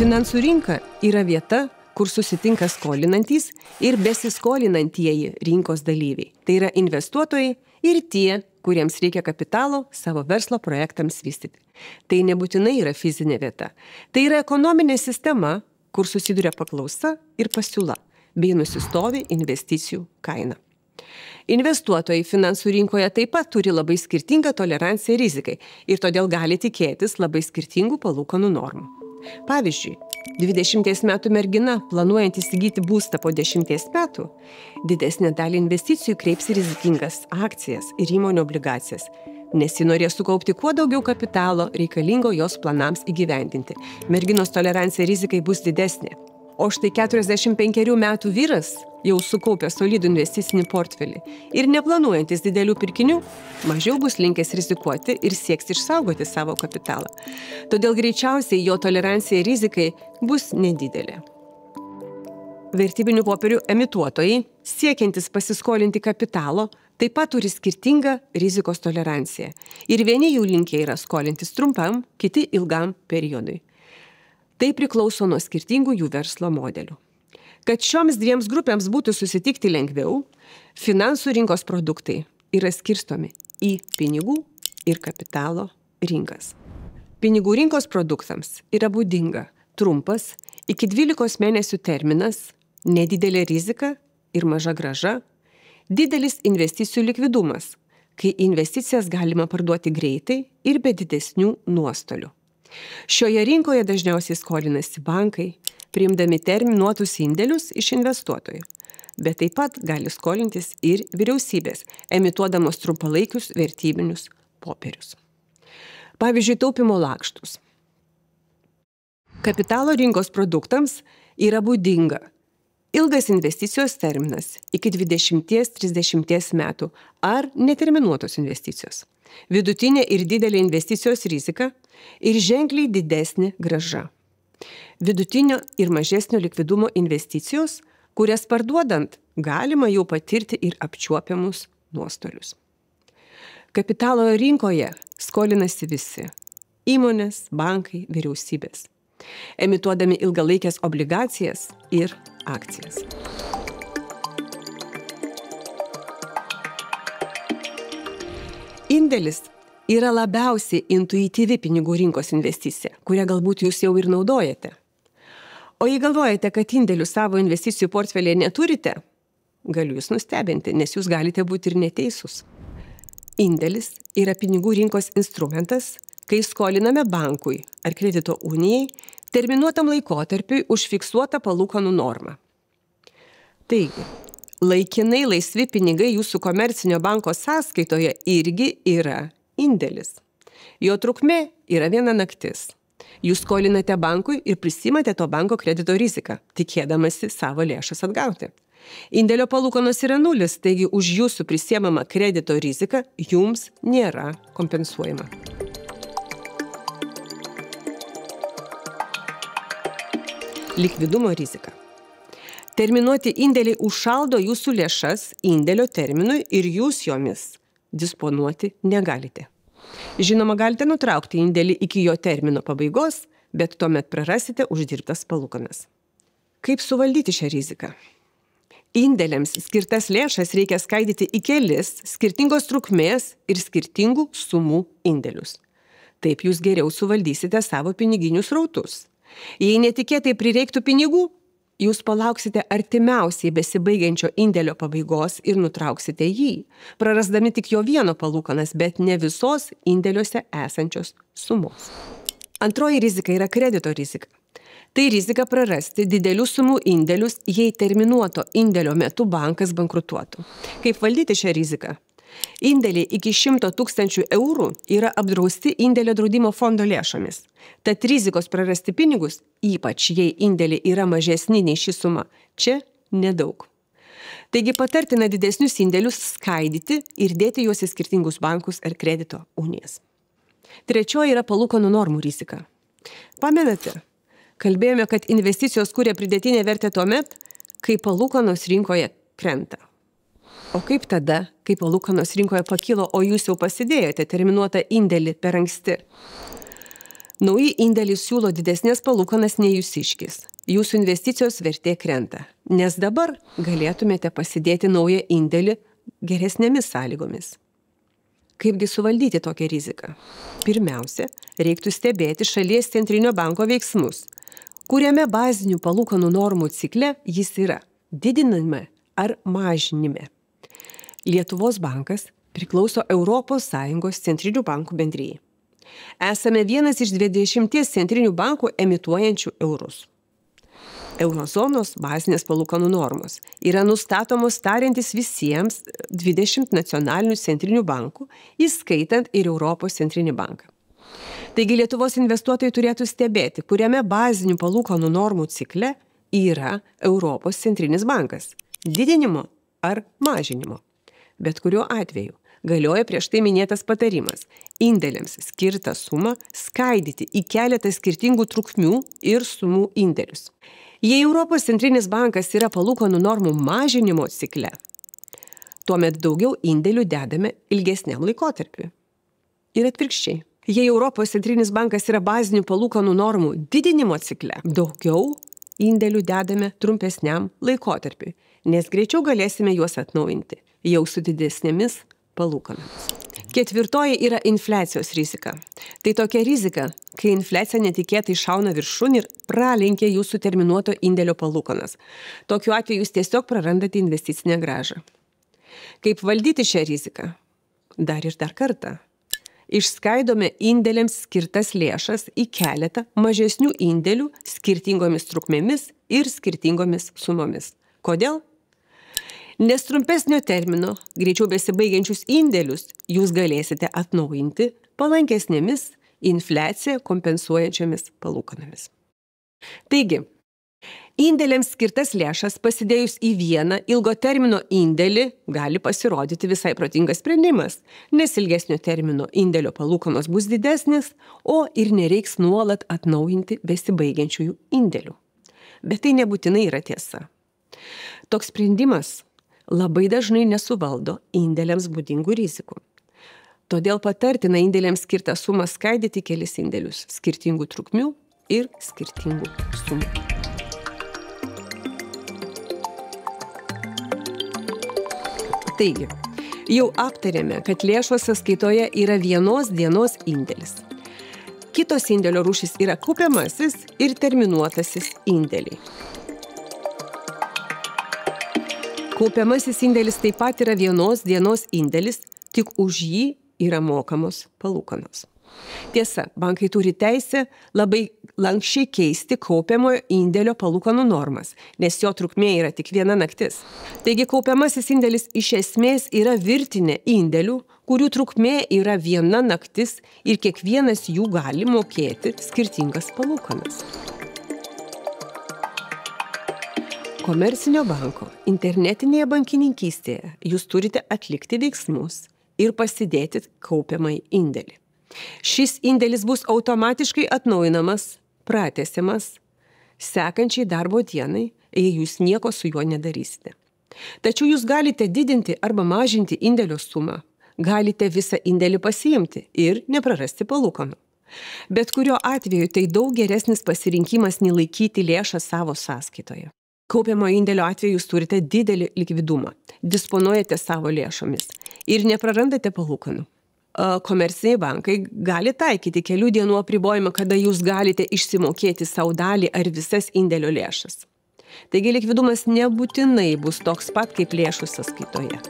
Finansų rinka yra vieta, kur susitinka skolinantys ir besiskolinantieji rinkos dalyviai. Tai yra investuotojai ir tie, kuriems reikia kapitalo savo verslo projektams vystyti. Tai nebūtinai yra fizinė vieta. Tai yra ekonominė sistema, kur susiduria paklausa ir pasiūla, bei nusistovi investicijų kaina. Investuotojai finansų rinkoje taip pat turi labai skirtingą toleranciją rizikai ir todėl gali tikėtis labai skirtingų palūkanų normų. Pavyzdžiui, 20 metų mergina, planuojant įsigyti būstą po 10 metų, didesnę dalį investicijų kreips į rizikingas akcijas ir įmonių obligacijas, nes ji norės sukaupti kuo daugiau kapitalo reikalingo jos planams įgyvendinti. Merginos tolerancija rizikai bus didesnė. O štai 45 metų vyras jau sukaupė solidų investicinį portfelį ir neplanuojantis didelių pirkinių, mažiau bus linkęs rizikuoti ir sieks išsaugoti savo kapitalą. Todėl greičiausiai jo tolerancija rizikai bus nedidelė. Vertybinių popierių emituotojai, siekiantis pasiskolinti kapitalo, taip pat turi skirtingą rizikos toleranciją. Ir vieni jų linkę yra skolintis trumpam, kiti ilgam periodui. Tai priklauso nuo skirtingų jų verslo modelių. Kad šioms dviems grupėms būtų susitikti lengviau, finansų rinkos produktai yra skirstomi į pinigų ir kapitalo rinkas. Pinigų rinkos produktams yra būdinga trumpas, iki 12 mėnesių terminas, nedidelė rizika ir maža grąža, didelis investicijų likvidumas, kai investicijas galima parduoti greitai ir be didesnių nuostolių. Šioje rinkoje dažniausiai skolinasi bankai, priimdami terminuotus indėlius iš investuotojų, bet taip pat gali skolintis ir vyriausybės, emituodamos trumpalaikius vertybinius popierius. Pavyzdžiui, taupimo lakštus. Kapitalo rinkos produktams yra būdinga ilgas investicijos terminas iki 20-30 metų ar neterminuotos investicijos, vidutinė ir didelė investicijos rizika ir ženkliai didesnė grąža. Vidutinio ir mažesnio likvidumo investicijos, kurias parduodant galima jau patirti ir apčiuopiamus nuostolius. Kapitalo rinkoje skolinasi visi – įmonės, bankai, vyriausybės, emituodami ilgalaikės obligacijas ir akcijas. Indėlis yra labiausiai intuityvi pinigų rinkos investicija, kurią galbūt jūs jau ir naudojate. O jei galvojate, kad indėlių savo investicijų portfelėje neturite, galiu jūs nustebinti, nes jūs galite būti ir neteisūs. Indėlis yra pinigų rinkos instrumentas, kai skoliname bankui ar kredito unijai terminuotam laikotarpiui už fiksuotą palūkanų normą. Taigi, laikinai laisvi pinigai jūsų komercinio banko sąskaitoje irgi yra indėlis. Jo trukmė yra 1 naktis. Jūs skolinate bankui ir prisimate to banko kredito riziką, tikėdamasi savo lėšas atgauti. Indėlio palūkanos yra 0, taigi už jūsų prisiemamą kredito riziką jums nėra kompensuojama. Likvidumo rizika. Terminuoti indėliai užšaldo jūsų lėšas indėlio terminui ir jūs jomis disponuoti negalite. Žinoma, galite nutraukti indėlį iki jo termino pabaigos, bet tuomet prarasite uždirbtas palūkanas. Kaip suvaldyti šią riziką? Indėliams skirtas lėšas reikia skaidyti į kelis skirtingos trukmės ir skirtingų sumų indėlius. Taip jūs geriau suvaldysite savo piniginius srautus. Jei netikėtai prireiktų pinigų, jūs palauksite artimiausiai besibaigiančio indėlio pabaigos ir nutrauksite jį, prarasdami tik jo vieno palūkanas, bet ne visos indėliuose esančios sumos. Antroji rizika yra kredito rizika. Tai rizika prarasti didelių sumų indėlius, jei terminuoto indėlio metu bankas bankrutuotų. Kaip valdyti šią riziką? Indėliai iki 100 000 eurų yra apdrausti indėlio draudimo fondo lėšomis. Tad rizikos prarasti pinigus, ypač jei indėliai yra mažesni nei ši suma, čia nedaug. Taigi patartina didesnius indėlius skaidyti ir dėti juos į skirtingus bankus ar kredito unijas. Trečioji yra palūkanų normų rizika. Pamenate, kalbėjome, kad investicijos kuria pridėtinę vertę tuomet, kai palūkanos rinkoje krenta. O kaip tada, kai palūkanos rinkoje pakilo, o jūs jau pasidėjote terminuotą indėlį per anksti? Nauji indėliai siūlo didesnės palūkanas nei jūsiškis. Jūsų investicijos vertė krenta, nes dabar galėtumėte pasidėti naują indėlį geresnėmis sąlygomis. Kaipgi suvaldyti tokią riziką? Pirmiausia, reiktų stebėti šalies centrinio banko veiksmus, kuriame bazinių palūkanų normų cikle jis yra didinime ar mažinime. Lietuvos bankas priklauso ES centrinių bankų bendrijai. Esame vienas iš 20 centrinių bankų emituojančių eurus. Eurozonos bazinės palūkanų normos yra nustatomos tariantis visiems 20 nacionalinių centrinių bankų, įskaitant ir Europos centrinį banką. Taigi Lietuvos investuotojai turėtų stebėti, kuriame bazinių palūkanų normų cikle yra Europos centrinis bankas – didinimo ar mažinimo. Bet kuriuo atveju galioja prieš tai minėtas patarimas – indėliams skirtą sumą skaidyti į keletą skirtingų trukmių ir sumų indėlius. Jei Europos centrinis bankas yra palūkanų normų mažinimo cikle, tuomet daugiau indėlių dedame ilgesniam laikotarpiui. Ir atvirkščiai. Jei Europos centrinis bankas yra bazinių palūkanų normų didinimo cikle, daugiau indėlių dedame trumpesniam laikotarpiui, nes greičiau galėsime juos atnaujinti, jau su didesnėmis palūkanomis. Ketvirtoji yra infliacijos rizika. Tai tokia rizika, kai infliacija netikėtai šauna viršun ir pralenkia jūsų terminuoto indėlio palūkanas. Tokiu atveju jūs tiesiog prarandate investicinę grąžą. Kaip valdyti šią riziką? Dar ir dar kartą. Išskaidome indėliams skirtas lėšas į keletą mažesnių indėlių skirtingomis trukmėmis ir skirtingomis sumomis. Kodėl? Nes trumpesnio termino, greičiau besibaigiančius indėlius jūs galėsite atnaujinti palankesnėmis infliaciją kompensuojančiomis palūkanomis. Taigi, indėliams skirtas lėšas pasidėjus į vieną ilgo termino indėlį gali pasirodyti visai protingas sprendimas, nes ilgesnio termino indėlio palūkanos bus didesnės, o ir nereiks nuolat atnaujinti besibaigiančiųjų indėlių. Bet tai nebūtinai yra tiesa. Toks sprendimas labai dažnai nesuvaldo indėliams būdingų rizikų. Todėl patartina indėliams skirtą sumą skaidyti kelis indėlius skirtingų trukmių ir skirtingų sumų. Taigi, jau aptarėme, kad lėšos sąskaitoje yra vienos dienos indėlis. Kitos indėlio rūšys yra kaupiamasis ir terminuotasis indėliai. Kaupiamasis indėlis taip pat yra vienos dienos indėlis, tik už jį yra mokamos palūkanos. Tiesa, bankai turi teisę labai lankščiai keisti kaupiamojo indėlio palūkanų normas, nes jo trukmė yra tik viena naktis. Taigi kaupiamasis indėlis iš esmės yra virtinė indėlių, kurių trukmė yra viena naktis ir kiekvienas jų gali mokėti skirtingas palūkanas. Komercinio banko internetinėje bankininkystėje jūs turite atlikti veiksmus ir pasidėti kaupiamąjį indėlį. Šis indėlis bus automatiškai atnaujinamas, pratęsiamas sekančiai darbo dienai, jei jūs nieko su juo nedarysite. Tačiau jūs galite didinti arba mažinti indėlio sumą, galite visą indėlį pasiimti ir neprarasti palūkanų. Bet kurio atveju tai daug geresnis pasirinkimas nei laikyti lėšą savo sąskaitoje. Kaupiamo indėlio atveju jūs turite didelį likvidumą, disponuojate savo lėšomis ir neprarandate palūkanų. Komerciniai bankai gali taikyti kelių dienų apribojimą, kada jūs galite išsimokėti savo dalį ar visas indėlio lėšas. Taigi likvidumas nebūtinai bus toks pat kaip lėšų sąskaitoje.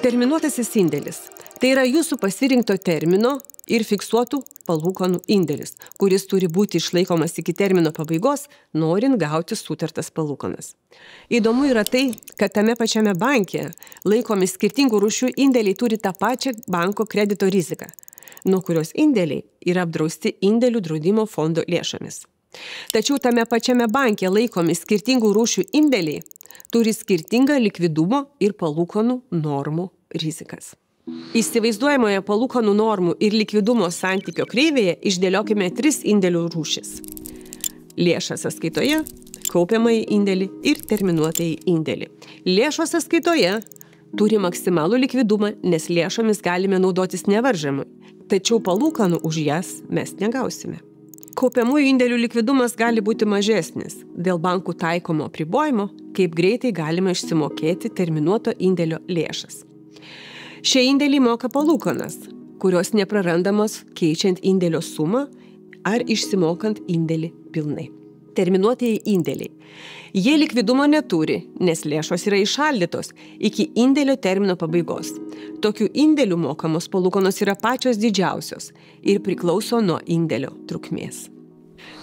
Terminuotasis indėlis – tai yra jūsų pasirinkto termino ir fiksuotų palūkanų indėlis, kuris turi būti išlaikomas iki termino pabaigos, norint gauti sutartas palūkanas. Įdomu yra tai, kad tame pačiame banke laikomi skirtingų rūšių indėliai turi tą pačią banko kredito riziką, nuo kurios indėliai yra apdrausti indėlių draudimo fondo lėšomis. Tačiau tame pačiame banke laikomi skirtingų rūšių indėliai turi skirtingą likvidumo ir palūkanų normų rizikas. Įsivaizduojamoje palūkanų normų ir likvidumo santykio kreivėje išdėliokime 3 indėlių rūšis. Lėšą sąskaitoje, kaupiamąjį indėlį ir terminuotąjį indėlį. Lėšos sąskaitoje Turi maksimalų likvidumą, nes lėšomis galime naudotis nevaržomai, tačiau palūkanų už jas mes negausime. Kaupiamųjų indėlių likvidumas gali būti mažesnis dėl bankų taikomo apribojimo, kaip greitai galima išsimokėti terminuoto indėlio lėšas. Šie indėliai moka palūkanas, kurios neprarandamos keičiant indėlio sumą ar išsimokant indėlį pilnai. Terminuotieji indėliai. Jie likvidumo neturi, nes lėšos yra įšaldytos iki indėlio termino pabaigos. Tokių indėlių mokamos palūkanos yra pačios didžiausios ir priklauso nuo indėlio trukmės.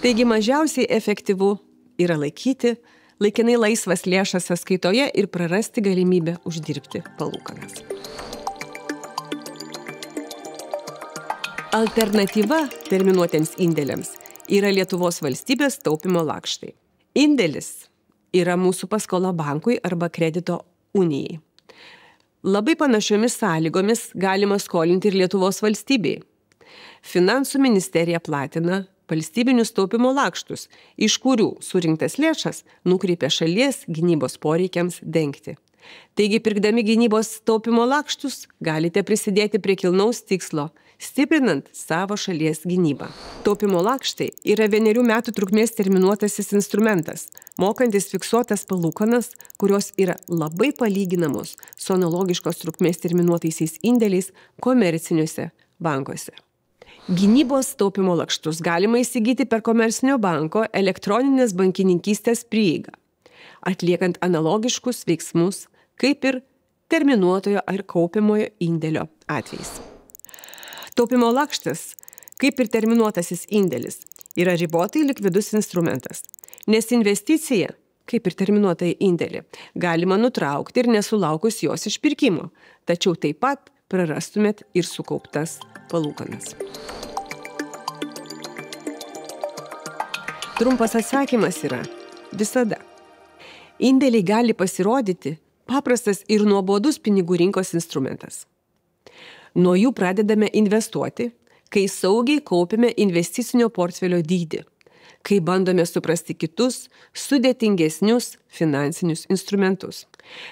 Taigi mažiausiai efektyvu yra laikyti laikinai laisvas lėšas sąskaitoje ir prarasti galimybę uždirbti palūkanas. Alternatyva terminuotiems indėliams yra Lietuvos valstybės taupymo lakštai. Indėlis yra mūsų paskola bankui arba kredito unijai. Labai panašiomis sąlygomis galima skolinti ir Lietuvos valstybei. Finansų ministerija platina valstybinius taupymo lakštus, iš kurių surinktas lėšas nukreipia šalies gynybos poreikiams dengti. Taigi, pirkdami gynybos taupymo lakštus, galite prisidėti prie kilnaus tikslo, stiprinant savo šalies gynybą. Taupymo lakštai yra 1 metų trukmės terminuotasis instrumentas, mokantis fiksuotas palūkanas, kurios yra labai palyginamos su analogiškos trukmės terminuotaisiais indėliais komerciniuose bankuose. Gynybos taupymo lakštus galima įsigyti per komercinio banko elektroninės bankininkystės prieigą, atliekant analogiškus veiksmus, kaip ir terminuotojo ar kaupiamojo indėlio atvejais. Taupymo lakštas, kaip ir terminuotasis indėlis, yra ribotai likvidus instrumentas, nes investicija, kaip ir terminuotai indėlį, galima nutraukti ir nesulaukus jos išpirkimo, tačiau taip pat prarastumėt ir sukauptas palūkanas. Trumpas atsakymas yra visada. Indėliai gali pasirodyti paprastas ir nuobodus pinigų rinkos instrumentas. Nuo jų pradedame investuoti, kai saugiai kaupiame investicinio portfelio dydį, kai bandome suprasti kitus sudėtingesnius finansinius instrumentus.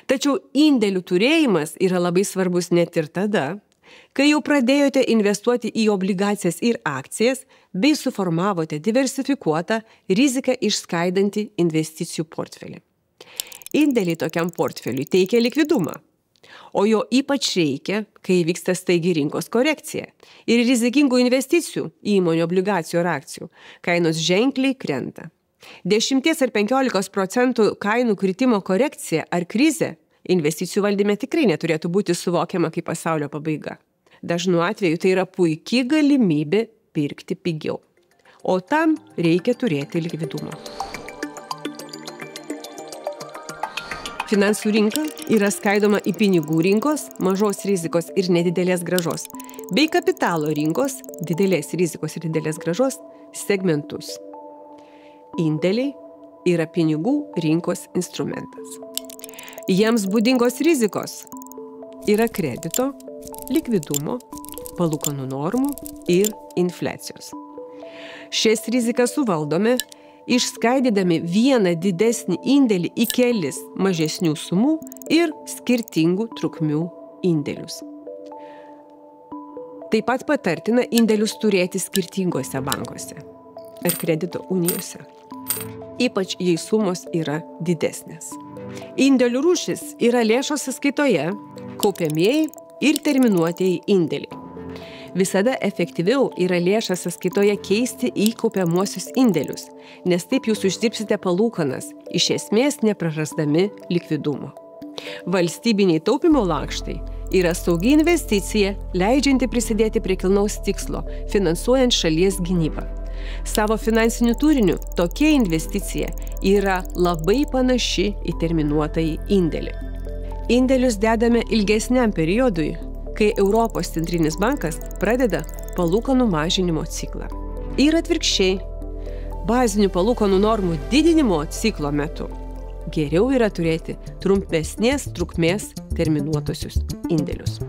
Tačiau indėlių turėjimas yra labai svarbus net ir tada, kai jau pradėjote investuoti į obligacijas ir akcijas bei suformavote diversifikuotą riziką išskaidantį investicijų portfelį. Indėliai tokiam portfeliui teikia likvidumą, o jo ypač reikia, kai vyksta staigi rinkos korekcija ir rizikingų investicijų į įmonių obligacijų ar akcijų kainos ženkliai krenta. 10 ar 15% kainų kritimo korekcija ar krizė investicijų valdyme tikrai neturėtų būti suvokiama kaip pasaulio pabaiga. Dažnu atveju tai yra puikiai galimybė pirkti pigiau, o tam reikia turėti likvidumą. Finansų rinka yra skaidoma į pinigų rinkos, mažos rizikos ir nedidelės grąžos, bei kapitalo rinkos, didelės rizikos ir didelės grąžos segmentus. Indėliai yra pinigų rinkos instrumentas. Jiems būdingos rizikos yra kredito, likvidumo, palūkanų normų ir infliacijos. Šias rizikas suvaldome, išskaidydami vieną didesnį indėlį į kelis mažesnių sumų ir skirtingų trukmių indėlius. Taip pat patartina indėlius turėti skirtingose bankuose ar kredito unijose, ypač jei sumos yra didesnės. Indėlių rūšis yra lėšos sąskaitoje, kaupiamieji ir terminuotieji indėliai. Visada efektyviau yra lėšas sąskaitoje keisti į kaupiamuosius indėlius, nes taip jūs uždirbsite palūkanas, iš esmės neprarasdami likvidumo. Valstybiniai taupymo lakštai yra saugi investicija, leidžianti prisidėti prie kilnaus tikslo, finansuojant šalies gynybą. Savo finansiniu turiniu tokia investicija yra labai panaši į terminuotąjį indėlį. Indėlius dedame ilgesniam periodui, kai Europos centrinis bankas pradeda palūkanų mažinimo ciklą. Ir atvirkščiai, bazinių palūkanų normų didinimo ciklo metu geriau yra turėti trumpesnės trukmės terminuotusius indėlius.